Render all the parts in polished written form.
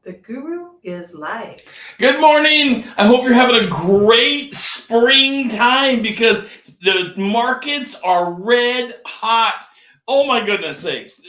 The guru is live. Good morning. I hope you're having a great springtime because the markets are red hot. Oh my goodness sakes.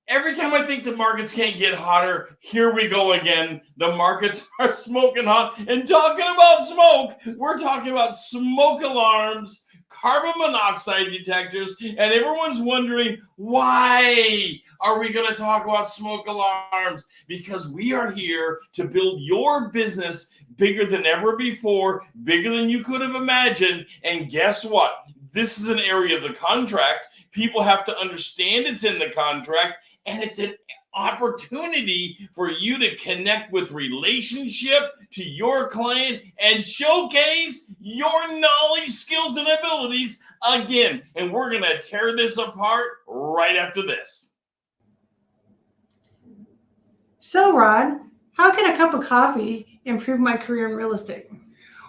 Every time I think the markets can't get hotter, here we go again. The markets are smoking hot. And talking about smoke, we're talking about smoke alarms, carbon monoxide detectors, and everyone's wondering, why are we going to talk about smoke alarms? Because we are here to build your business bigger than ever before, bigger than you could have imagined. And guess what? This is an area of the contract. People have to understand it's in the contract, and it's an opportunity for you to connect with relationship to your client and showcase your knowledge, skills, and abilities again. And we're going to tear this apart right after this. So, Rod, how can a cup of coffee improve my career in real estate?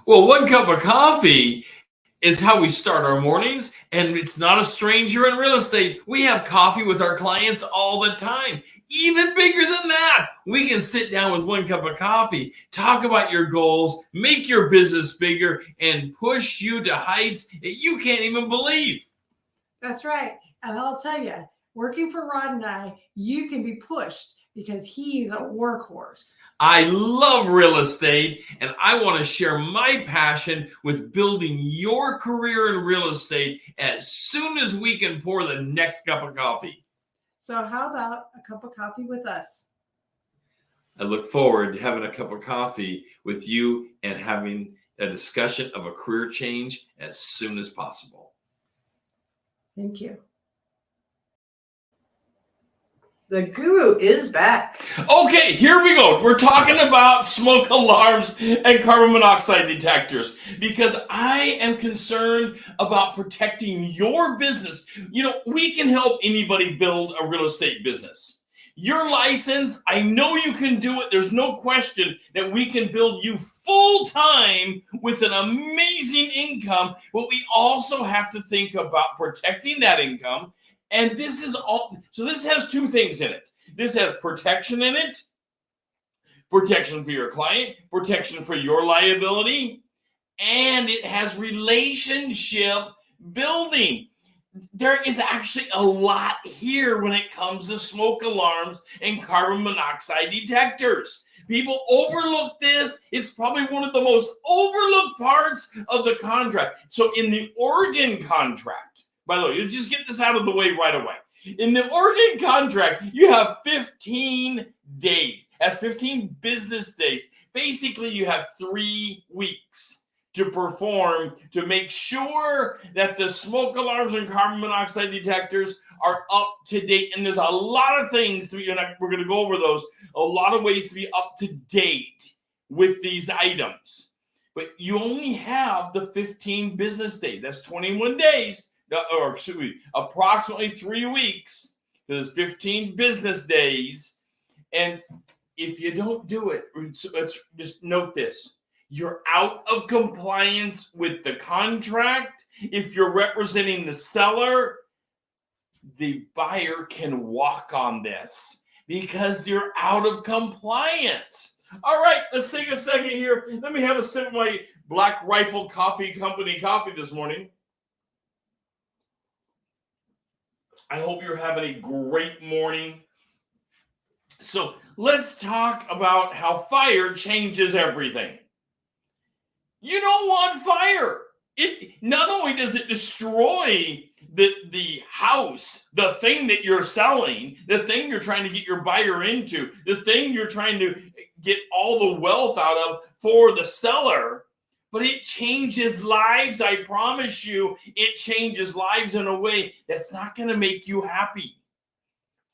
Well, one cup of coffee is how we start our mornings, and it's not a stranger in real estate. We have coffee with our clients all the time. Even bigger than that, we can sit down with one cup of coffee, talk about your goals, make your business bigger, and push you to heights that you can't even believe. That's right. And I'll tell you, working for Rod and I, you can be pushed because he's a workhorse. I love real estate, and I want to share my passion with building your career in real estate as soon as we can pour the next cup of coffee. So how about a cup of coffee with us? I look forward to having a cup of coffee with you and having a discussion of a career change as soon as possible. Thank you. The guru is back. Okay, here we go. We're talking about smoke alarms and carbon monoxide detectors because I am concerned about protecting your business. You know, we can help anybody build a real estate business. You're licensed. I know you can do it. There's no question that we can build you full-time with an amazing income, but we also have to think about protecting that income. And this is all, so this has two things in it. This has protection in it, protection for your client, protection for your liability, and it has relationship building. There is actually a lot here when it comes to smoke alarms and carbon monoxide detectors. People overlook this. It's probably one of the most overlooked parts of the contract. So in the Oregon contract, by the way, you just get this out of the way right away. In the Oregon contract, you have 15 days. That's 15 business days. Basically, you have 3 weeks to perform to make sure that the smoke alarms and carbon monoxide detectors are up to date. And there's a lot of things to be, and we're going to go over those, a lot of ways to be up to date with these items. But you only have the 15 business days. That's 21 days. Or excuse me, approximately 3 weeks. There's 15 business days. And if you don't do it, let's just note this. You're out of compliance with the contract. If you're representing the seller, the buyer can walk on this because you're out of compliance. All right, let's take a second here. Let me have a sip of my Black Rifle Coffee Company coffee this morning. I hope you're having a great morning. So let's talk about how fire changes everything. You don't want fire. It not only does it destroy the house, the thing that you're selling, the thing you're trying to get your buyer into, the thing you're trying to get all the wealth out of for the seller, but it changes lives. I promise you, it changes lives in a way that's not going to make you happy.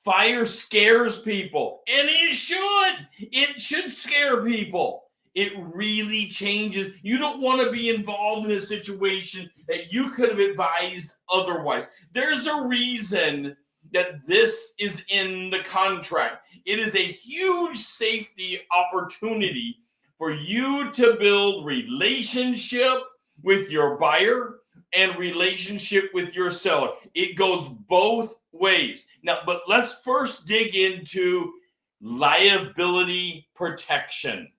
Fire scares people, and it should. It should scare people. It really changes. You don't want to be involved in a situation that you could have advised otherwise. There's a reason that this is in the contract. It is a huge safety opportunity for you to build relationship with your buyer and relationship with your seller. It goes both ways. Now, but let's first dig into liability protection.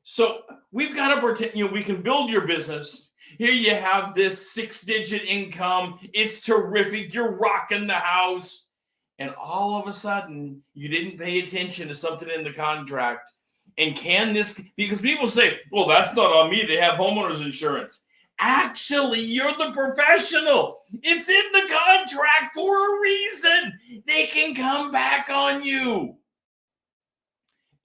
So we've got to protect, we can build your business. Here you have this 6-digit income. It's terrific. You're rocking the house. And all of a sudden, you didn't pay attention to something in the contract. And because people say, well, that's not on me. They have homeowners insurance. Actually, you're the professional. It's in the contract for a reason. They can come back on you.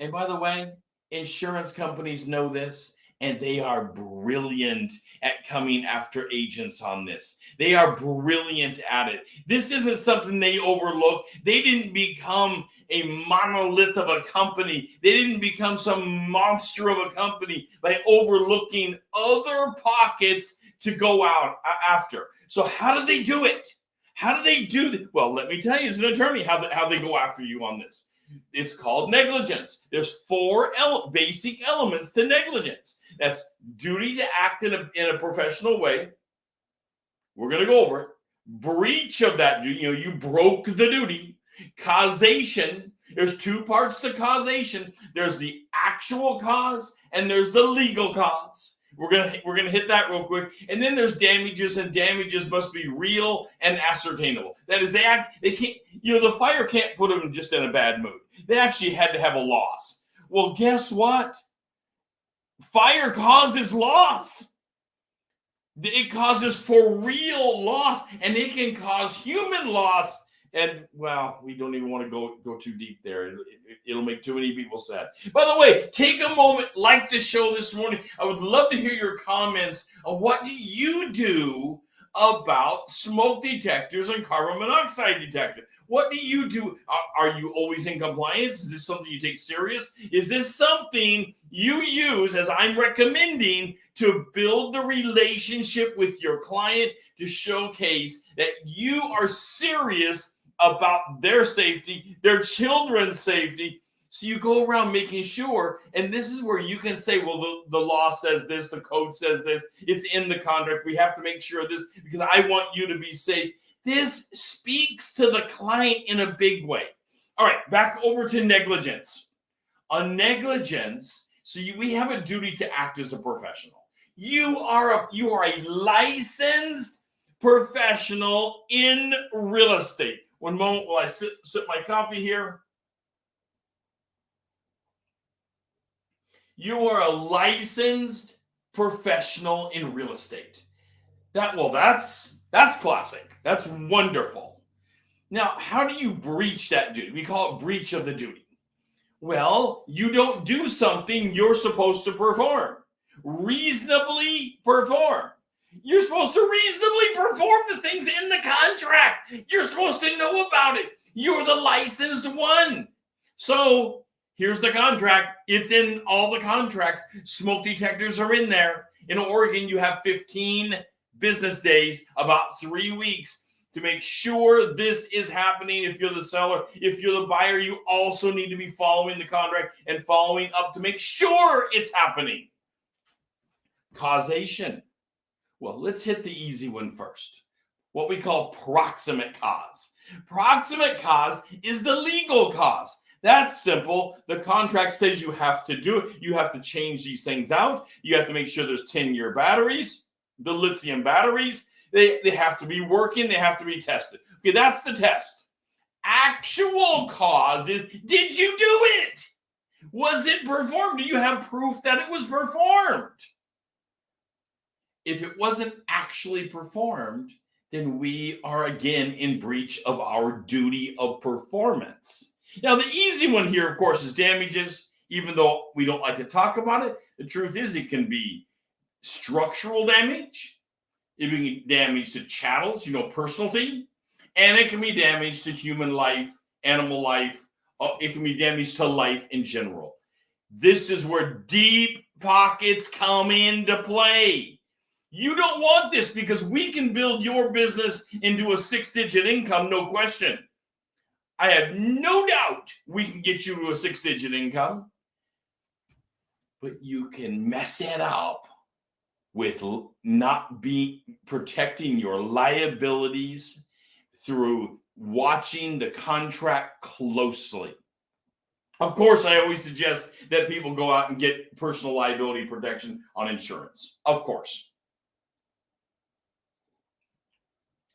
And by the way, insurance companies know this, and they are brilliant at coming after agents on this. They are brilliant at it. This isn't something they overlook. They didn't become a monolith of a company. They didn't become some monster of a company by overlooking other pockets to go out after. So how do they do it? How do they do that? Well, let me tell you as an attorney how they go after you on this. It's called negligence. There's 4 basic elements to negligence. That's duty to act in a professional way. We're going to go over it. Breach of that duty. You broke the duty. Causation. There's 2 parts to causation. There's the actual cause and there's the legal cause. We're gonna hit that real quick. And then there's damages, and damages must be real and ascertainable. That is, they can't, the fire can't put them just in a bad mood. They actually had to have a loss. Well, guess what? Fire causes loss. It causes for real loss, and it can cause human loss. And, well, we don't even want to go too deep there. It'll make too many people sad. By the way, take a moment, like the show this morning. I would love to hear your comments on what do you do about smoke detectors and carbon monoxide detectors. What do you do? Are you always in compliance? Is this something you take serious? Is this something you use, as I'm recommending, to build the relationship with your client, to showcase that you are serious about their safety, their children's safety? So you go around making sure, and this is where you can say, well, the law says this, the code says this, it's in the contract, we have to make sure of this because I want you to be safe. This speaks to the client in a big way. All right, back over to negligence. On negligence, we have a duty to act as a professional. You are a licensed professional in real estate. One moment while I sip my coffee here. You are a licensed professional in real estate. That's classic. That's wonderful. Now, how do you breach that duty? We call it breach of the duty. Well, you don't do something you're supposed to perform. Reasonably perform. You're supposed to reasonably perform the things in the contract. You're supposed to know about it. You're the licensed one. So here's the contract. It's in all the contracts. Smoke detectors are in there. In Oregon, you have 15 business days, about 3 weeks, to make sure this is happening. If you're the seller, if you're the buyer, you also need to be following the contract and following up to make sure it's happening. Causation. Well, let's hit the easy one first. What we call proximate cause. Proximate cause is the legal cause. That's simple. The contract says you have to do it. You have to change these things out. You have to make sure there's 10-year batteries, the lithium batteries. They have to be working. They have to be tested. Okay, that's the test. Actual cause is, did you do it? Was it performed? Do you have proof that it was performed? If it wasn't actually performed, then we are again in breach of our duty of performance. Now, the easy one here, of course, is damages. Even though we don't like to talk about it, the truth is it can be structural damage. It can be damage to chattels, personalty, and it can be damage to human life, animal life. It can be damage to life in general. This is where deep pockets come into play. You don't want this because we can build your business into a 6-digit income, no question. I have no doubt we can get you to a 6-digit income, but you can mess it up with not protecting your liabilities through watching the contract closely. Of course, I always suggest that people go out and get personal liability protection on insurance. Of course.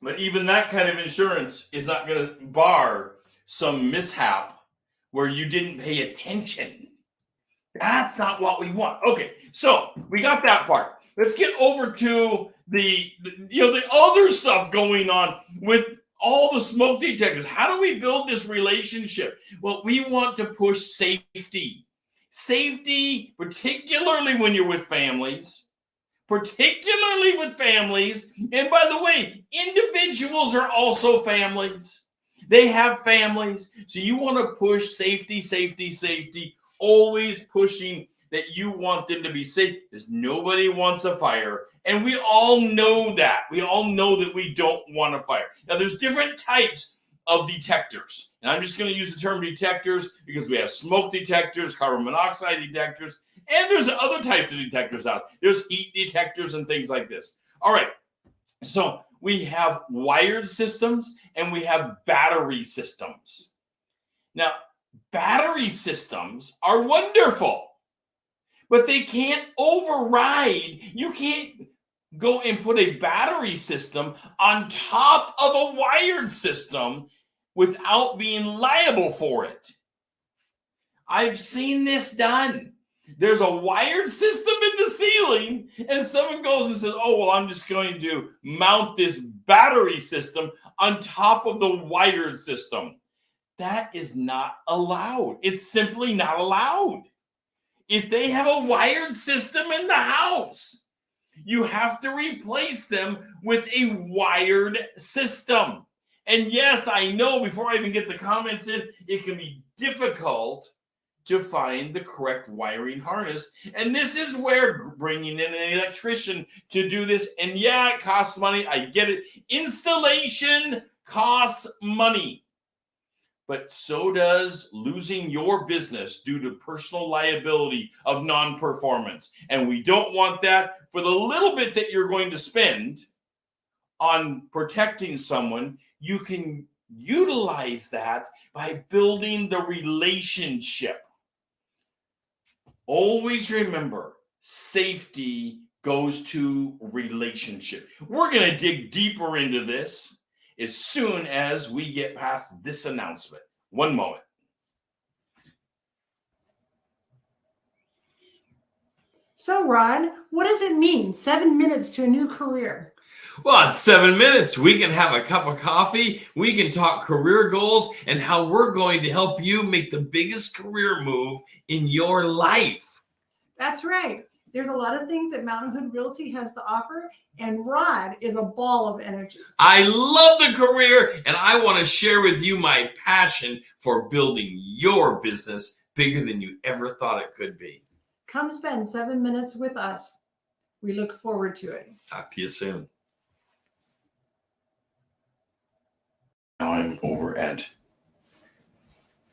But even that kind of insurance is not going to bar some mishap where you didn't pay attention. That's not what we want. Okay, so we got that part. Let's get over to the other stuff going on with all the smoke detectors. How do we build this relationship? Well, we want to push safety. Safety, particularly when you're with families. Particularly with families. And by the way, individuals are also families. They have families. So you want to push safety, safety, safety. Always pushing that you want them to be safe, because nobody wants a fire. And we all know that. We all know that we don't want a fire. Now, there's different types of detectors. And I'm just going to use the term detectors because we have smoke detectors, carbon monoxide detectors, and there's other types of detectors out. There's heat detectors and things like this. All right. So we have wired systems and we have battery systems. Now, battery systems are wonderful, but they can't override. You can't go and put a battery system on top of a wired system without being liable for it. I've seen this done. There's a wired system in the ceiling, and someone goes and says, oh, well, I'm just going to mount this battery system on top of the wired system. That is not allowed. It's simply not allowed. If they have a wired system in the house, you have to replace them with a wired system. And yes, I know before I even get the comments in, it can be difficult to find the correct wiring harness. And this is where bringing in an electrician to do this, and yeah, it costs money. I get it. Installation costs money. But so does losing your business due to personal liability of non-performance. And we don't want that. For the little bit that you're going to spend on protecting someone, you can utilize that by building the relationship. Always remember, safety goes to relationship. We're going to dig deeper into this as soon as we get past this announcement. One moment. So, Rod, what does it mean? 7 minutes to a new career. Well, it's 7 minutes. We can have a cup of coffee. We can talk career goals and how we're going to help you make the biggest career move in your life. That's right. There's a lot of things that Mountain Hood Realty has to offer, and Rod is a ball of energy. I love the career, and I want to share with you my passion for building your business bigger than you ever thought it could be. Come spend 7 minutes with us. We look forward to it. Talk to you soon. Now I'm over at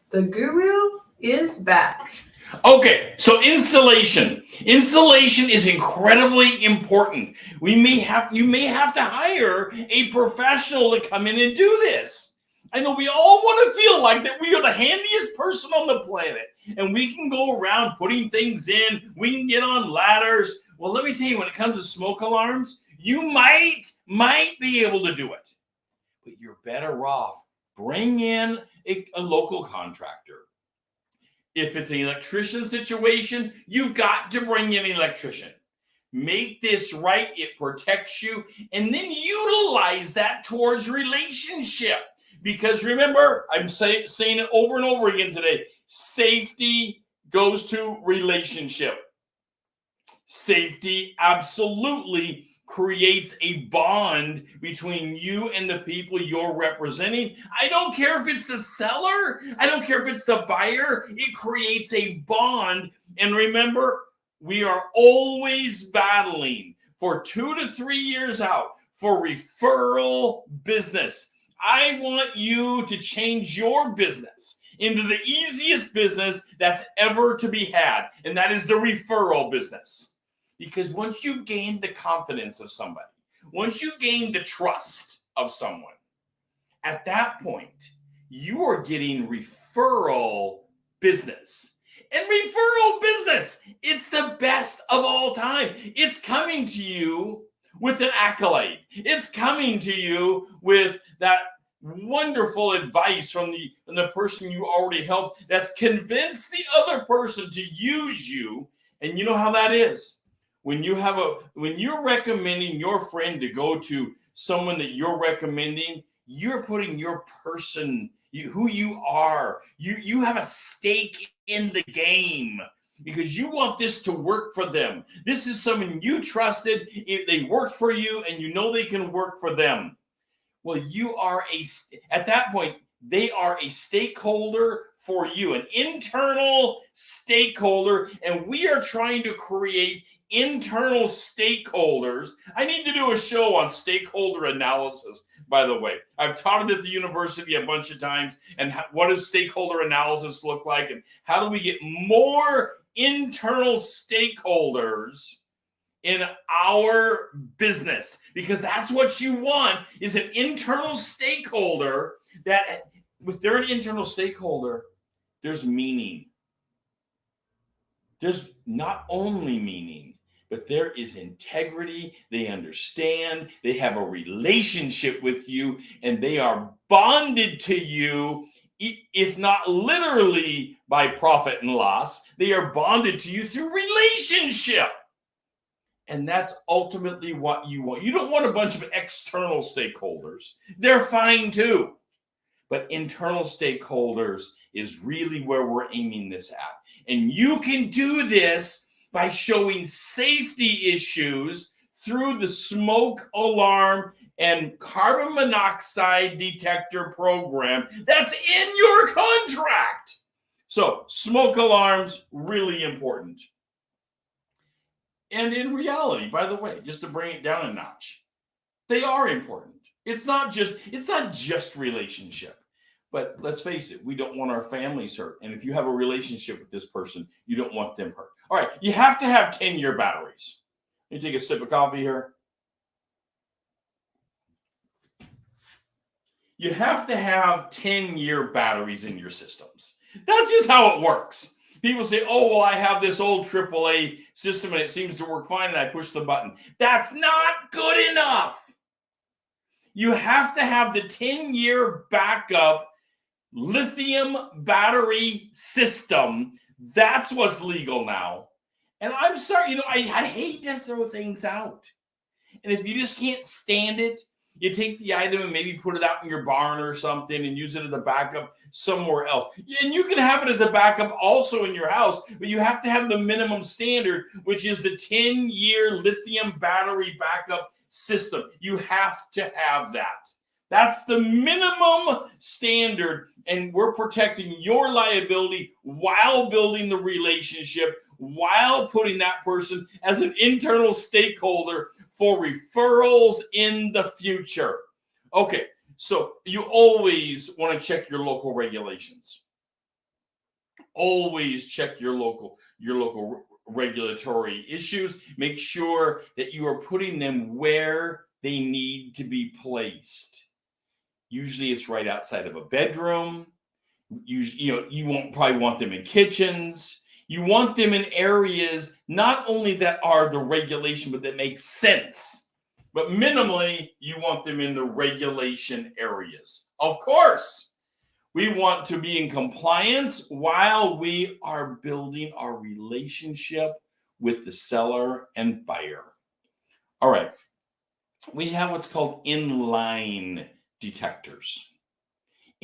The Guru is back. Okay, so installation. Installation is incredibly important. You may have to hire a professional to come in and do this. I know we all want to feel like that we are the handiest person on the planet, and we can go around putting things in. We can get on ladders. Well, let me tell you, when it comes to smoke alarms, you might be able to do it, but you're better off bring in a local contractor. If it's an electrician situation, you've got to bring in an electrician. Make this right. It protects you. And then utilize that towards relationship. Because remember, I'm saying it over and over again today. Safety goes to relationship. Safety absolutely creates a bond between you and the people you're representing. I don't care if it's the seller. I don't care if it's the buyer. It creates a bond. And remember, we are always battling for 2 to 3 years out for referral business. I want you to change your business into the easiest business that's ever to be had, and that is the referral business. Because once you've gained the confidence of somebody, once you gain the trust of someone, at that point, you are getting referral business. And referral business, it's the best of all time. It's coming to you with an accolade. It's coming to you with that wonderful advice from the person you already helped that's convinced the other person to use you. And you know how that is. When you're recommending your friend to go to someone that you're recommending, you're putting your person, who you are, you have a stake in the game because you want this to work for them. This is someone you trusted. If they work for you and you know they can work for them. Well, at that point, they are a stakeholder for you, an internal stakeholder, and we are trying to create internal stakeholders. I need to do a show on stakeholder analysis, by the way. I've taught it at the university a bunch of times, and what does stakeholder analysis look like, and how do we get more internal stakeholders in our business? Because that's what you want, is an internal stakeholder that, if they're an internal stakeholder, there's meaning. There's not only meaning, but there is integrity. They understand, they have a relationship with you, and they are bonded to you, if not literally by profit and loss. They are bonded to you through relationship. And that's ultimately what you want. You don't want a bunch of external stakeholders. They're fine too. But internal stakeholders is really where we're aiming this at. And you can do this by showing safety issues through the smoke alarm and carbon monoxide detector program that's in your contract. So smoke alarms, really important. And in reality, by the way, just to bring it down a notch, they are important. It's not just relationship. But let's face it, we don't want our families hurt. And if you have a relationship with this person, you don't want them hurt. All right, you have to have 10-year batteries. Let me take a sip of coffee here. You have to have 10-year batteries in your systems. That's just how it works. People say, oh, well, I have this old AAA system and it seems to work fine and I push the button. That's not good enough. You have to have the 10-year backup lithium battery system. That's what's legal now. And I'm sorry, I hate to throw things out. And if you just can't stand it, you take the item and maybe put it out in your barn or something and use it as a backup somewhere else. And you can have it as a backup also in your house, but you have to have the minimum standard, which is the 10-year lithium battery backup system. You have to have that. That's the minimum standard, and we're protecting your liability while building the relationship, while putting that person as an internal stakeholder for referrals in the future. Okay, so you always want to check your local regulations. Always check your local regulatory issues. Make sure that you are putting them where they need to be placed. Usually it's right outside of a bedroom. You won't probably want them in kitchens. You want them in areas not only that are the regulation, but that make sense. But minimally, you want them in the regulation areas. Of course, we want to be in compliance while we are building our relationship with the seller and buyer. All right. We have what's called inline detectors.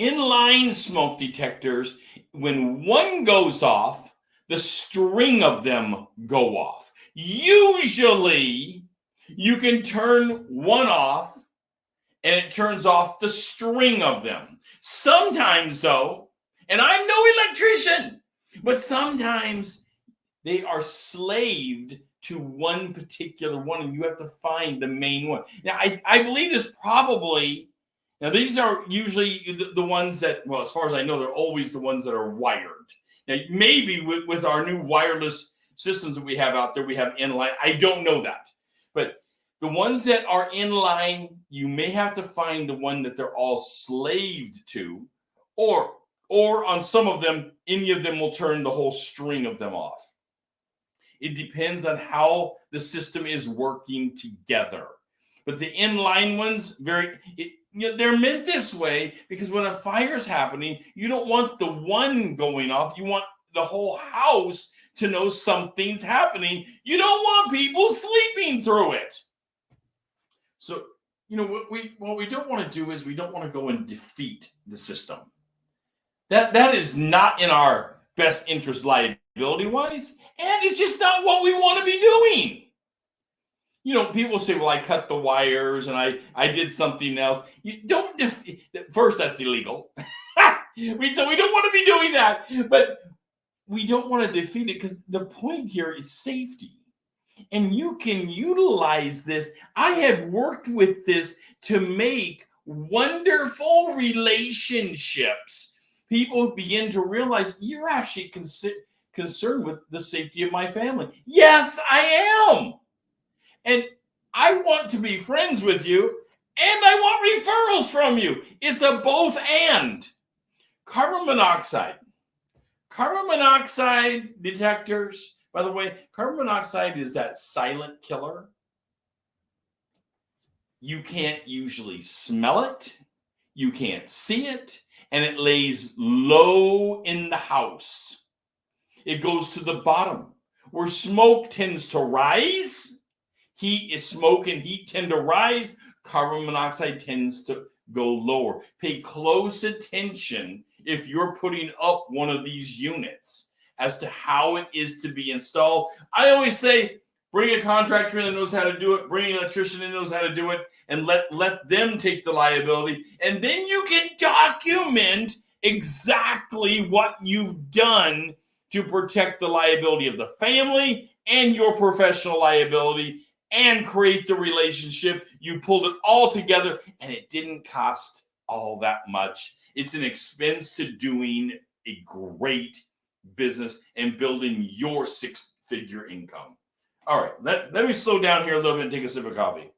Inline smoke detectors, when one goes off, the string of them go off. Usually, you can turn one off and it turns off the string of them. Sometimes, though, and I'm no electrician, but sometimes they are slaved to one particular one, and you have to find the main one. Now, I believe this probably, now these are usually the ones that, well, as far as I know, they're always the ones that are wired. Now, maybe with our new wireless systems that we have out there, we have inline. I don't know that. But the ones that are inline, you may have to find the one that they're all slaved to, or Or on some of them, any of them will turn the whole string of them off. It depends on how the system is working together. But the inline ones, they're meant this way because when a fire is happening, you don't want the one going off. You want the whole house to know something's happening. You don't want people sleeping through it. So, what we don't want to do is we don't want to go and defeat the system. That is not in our best interest liability-wise, and it's just not what we want to be doing. People say, well, I cut the wires and I did something else. You don't first, that's illegal. We don't want to be doing that, but we don't want to defeat it because the point here is safety. And you can utilize this. I have worked with this to make wonderful relationships. People begin to realize you're actually concerned with the safety of my family. Yes, I am. And I want to be friends with you, and I want referrals from you. It's a both and. Carbon monoxide detectors. By the way, carbon monoxide is that silent killer. You can't usually smell it. You can't see it. And it lays low in the house. It goes to the bottom where smoke tends to rise. Smoke and heat tend to rise. Carbon monoxide tends to go lower. Pay close attention if you're putting up one of these units as to how it is to be installed. I always say, bring a contractor in that knows how to do it, bring an electrician in that knows how to do it, and let them take the liability. And then you can document exactly what you've done to protect the liability of the family and your professional liability and create the relationship. You pulled it all together, and it didn't cost all that much. It's an expense to doing a great business and building your six-figure income. All right, let me slow down here a little bit and take a sip of coffee.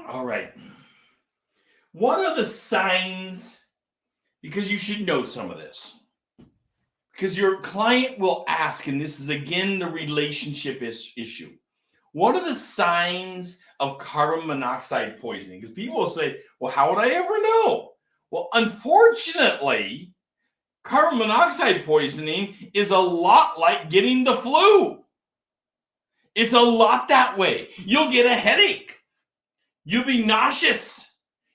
All right. What are the signs? Because you should know some of this. Because your client will ask, and this is again the relationship issue. What are the signs of carbon monoxide poisoning? Because people will say, well, how would I ever know? Well, unfortunately, carbon monoxide poisoning is a lot like getting the flu. It's a lot that way. You'll get a headache. You'll be nauseous.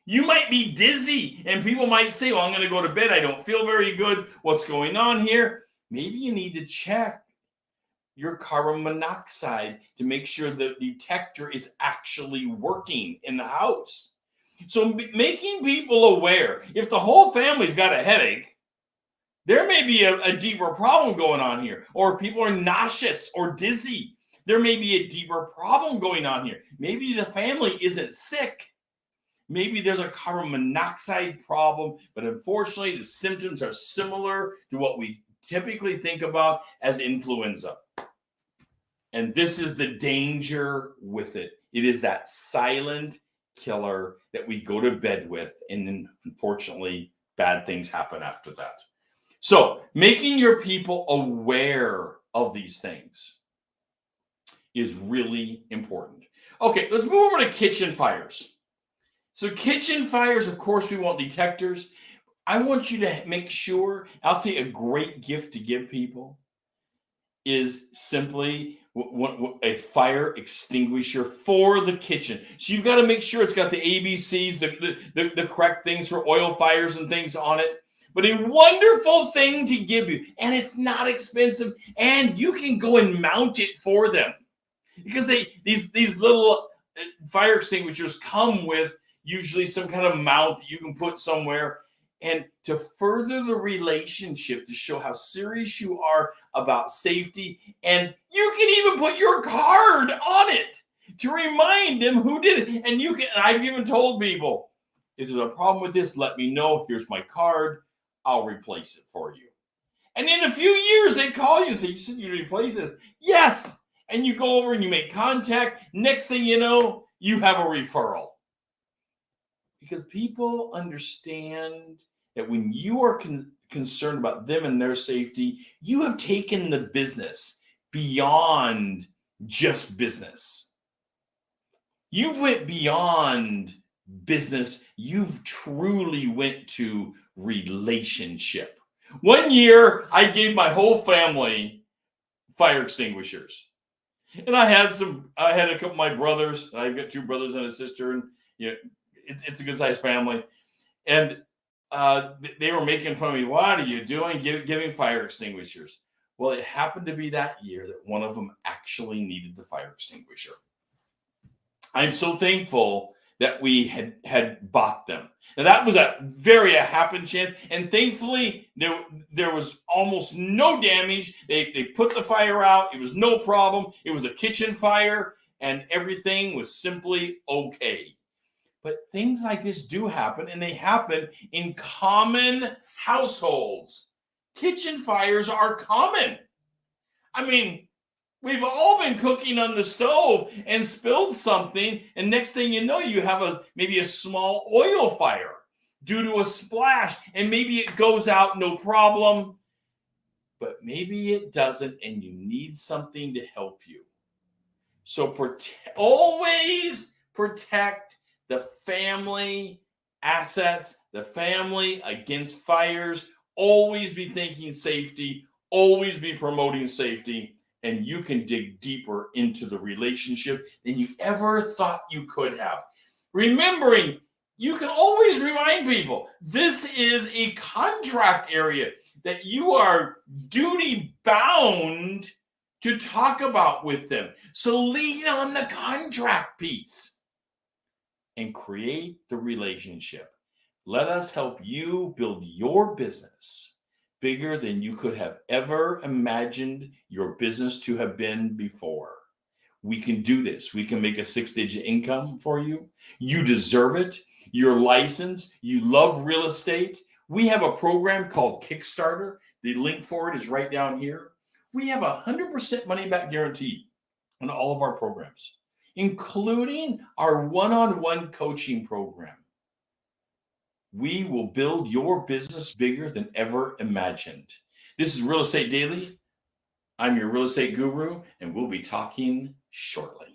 You might be dizzy, and people might say, well, I'm going to go to bed. I don't feel very good. What's going on here? Maybe you need to check your carbon monoxide to make sure the detector is actually working in the house. So making people aware, if the whole family's got a headache, there may be a deeper problem going on here. Or people are nauseous or dizzy. There may be a deeper problem going on here. Maybe the family isn't sick. Maybe there's a carbon monoxide problem, but unfortunately the symptoms are similar to what we typically think about as influenza. And this is the danger with it. It is that silent killer that we go to bed with, and then unfortunately bad things happen after that. So making your people aware of these things is really important. Okay, let's move over to kitchen fires. So kitchen fires, of course, we want detectors. I want you to make sure, I'll tell you a great gift to give people is simply a fire extinguisher for the kitchen. So you've got to make sure it's got the ABCs, the correct things for oil fires and things on it. But a wonderful thing to give you, and it's not expensive, and you can go and mount it for them. Because these little fire extinguishers come with usually some kind of mount that you can put somewhere. And to further the relationship, to show how serious you are about safety, and you can even put your card on it to remind them who did it. And I've even told people, if there's a problem with this, let me know. Here's my card. I'll replace it for you. And in a few years, they call you and say, you said you replace this. Yes. And you go over and you make contact. Next thing you know, you have a referral. because people understand that when you are concerned about them and their safety, you have taken the business beyond just business. You've went beyond business. You've truly went to relationship. One year, I gave my whole family fire extinguishers. And I had a couple of my brothers. I've got 2 brothers and a sister, and it's a good sized family. And they were making fun of me. What are you doing giving fire extinguishers? Well, it happened to be that year that one of them actually needed the fire extinguisher. I'm so thankful that we had bought them. Now that was a happen chance, and thankfully there was almost no damage. They put the fire out. It was no problem. It was a kitchen fire, and everything was simply okay. But things like this do happen, and they happen in common households. Kitchen fires are common. I mean, we've all been cooking on the stove and spilled something, and next thing you know, you have maybe a small oil fire due to a splash, and maybe it goes out no problem, but maybe it doesn't, and you need something to help you. So always protect the family assets, the family against fires. Always be thinking safety, always be promoting safety, and you can dig deeper into the relationship than you ever thought you could have. Remembering, you can always remind people, this is a contract area that you are duty bound to talk about with them. So lean on the contract piece and create the relationship. Let us help you build your business bigger than you could have ever imagined your business to have been before. We can do this. We can make a 6-digit income for you. You deserve it. You're licensed. You love real estate. We have a program called Kickstarter. The link for it is right down here. We have 100% money back guarantee on all of our programs, including our one-on-one coaching program. We will build your business bigger than ever imagined. This is Real Estate Daily. I'm your real estate guru, and we'll be talking shortly.